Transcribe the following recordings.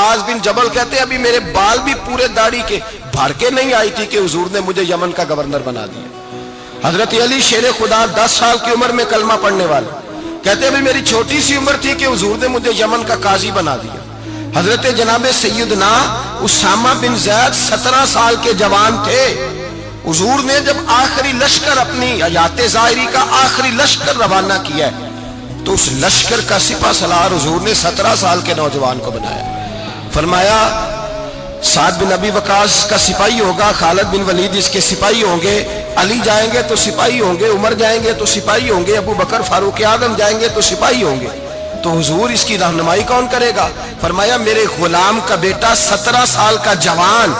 मुआज बिन जबल कहते अभी मेरे बाल भी पूरे दाढ़ी के भर के नहीं आई थी कि हुजूर ने मुझे यमन का गवर्नर बना दिया। हजरत अली शेर खुदा 10 साल की उम्र में कलमा पढ़ने वाले कहते अभी मेरी छोटी सी उम्र थी कि हुजूर ने मुझे यमन का काजी बना दिया। हजरत जनाब सैयदना उसामा बिन जैद 17 साल के जवान थे। हुजूर ने जब आखिरी लश्कर अपनी हयाते ज़ाहिरी का आखिरी लश्कर रवाना किया तो उस लश्कर का सिपा सलार हुजूर ने 17 साल के नौजवान को बनाया। फरमाया साद बिन अबी वकास का सिपाही होगा, खालिद बिन वलीद इसके सिपाही होंगे, अली जाएंगे तो सिपाही होंगे, उमर जाएंगे तो सिपाही होंगे, अबू बकर फारूक आजम जाएंगे तो सिपाही होंगे। तो हुजूर इसकी रहनुमाई कौन करेगा? फरमाया मेरे गुलाम का बेटा 17 साल का जवान,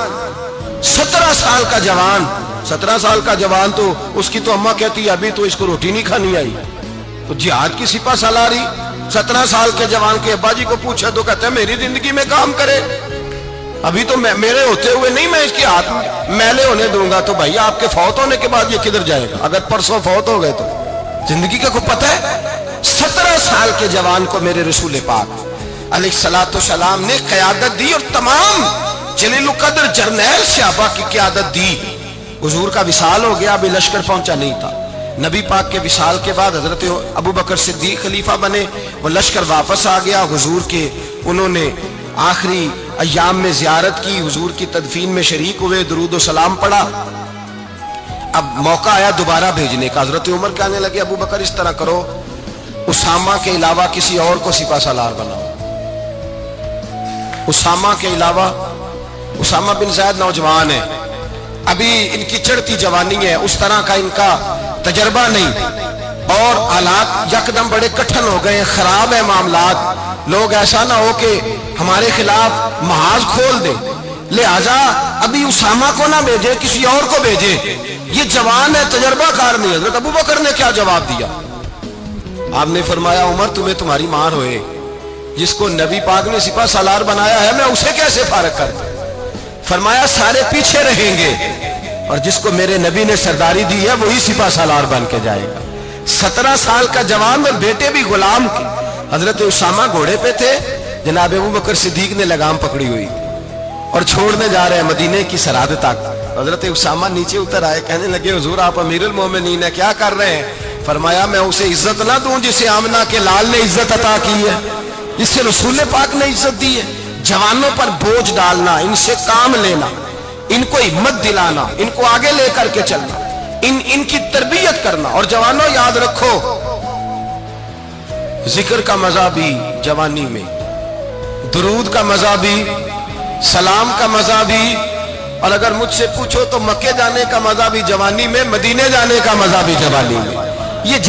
17 साल का जवान, 17 साल का जवान तो उसकी तो अम्मा कहती है अभी तो इसको रोटी नहीं खानी आई। तो जिहाद की सिपा सलारी 17 साल के जवान के अब्बा जी को पूछा तो कहते हैं मेरी जिंदगी में काम करे, अभी तो मेरे होते हुए नहीं मैं इसके हाथ मैले होने दूंगा। तो भाई आपके फौत होने के बाद ये किधर जाएगा? अगर परसों फौत हो गए तो जिंदगी का कोई पता है? 17 साल के जवान को मेरे रसूल पाक अलैहिस्सलातु सलाम ने क़यादत दी और तमाम जलील कदर जर्नैल सहाबा की क़यादत दी। हुजूर का विसाल हो गया, अभी लश्कर पहुंचा नहीं था। नबी पाक के विसाल के बाद हजरत अबू बकर सिद्दीक खलीफा बने, वो लश्कर वापस आ गया। हुजूर के उन्होंने आखिरी अय्याम में जियारत की, हुजूर की तदफीन में शरीक हुए, दुरूद व सलाम पढ़ा। अब मौका आया दोबारा भेजने का। हजरत उमर कहने लगे अबू बकर इस तरह करो, उसामा के अलावा किसी और को सिपा सलार बनाओ। उसामा के अलावा, उसामा बिन ज़ैद नौजवान है, अभी इनकी चढ़ती जवानी है, उस तरह का इनका तजर्बा नहीं और हालात यकदम बड़े कठिन हो गए, खराब है मामलात। लोग ऐसा ना हो कि हमारे खिलाफ महाज खोल दे, लिहाजा अभी उसामा को ना भेजे, किसी और को भेजे। ये जवान है, तजर्बाकार नहीं। हजरत अबू बकर ने क्या जवाब दिया? आपने फरमाया उमर तुम्हें तुम्हारी मार होए, जिसको नबी पाक ने सिपा सलार बनाया है मैं उसे कैसे फारग कर दूं? फरमाया सारे पीछे रहेंगे और जिसको मेरे नबी ने सरदारी दी है वही सिपा सलार बन के जाएगा। 17 साल का जवान और बेटे भी गुलाम के। हजरत उसामा घोड़े पे थे, जनाब अबू बकर सिद्दीक ने लगाम पकड़ी हुई और छोड़ने जा रहे हैं मदीने की सरहद तक। हजरत उसामा नीचे उतर आए, कहने लगे हुजूर आप अमीरुल मोमिनीन है, क्या कर रहे हैं? फरमाया मैं उसे इज्जत ना दूं जिसे आमना के लाल ने इज्जत अता की है, जिससे रसूल पाक ने इज्जत दी है। जवानों पर बोझ डालना, इनसे काम लेना, इनको हिम्मत दिलाना, इनको आगे लेकर के चलना, इनकी तरबियत करना। और जवानों याद रखो जिक्र का मजा भी जवानी में, दुरूद का मजा भी, सलाम का मजा भी, और अगर मुझसे पूछो तो मक्के जाने का मजा भी जवानी में, मदीने जाने का मजा भी जवानी में। ये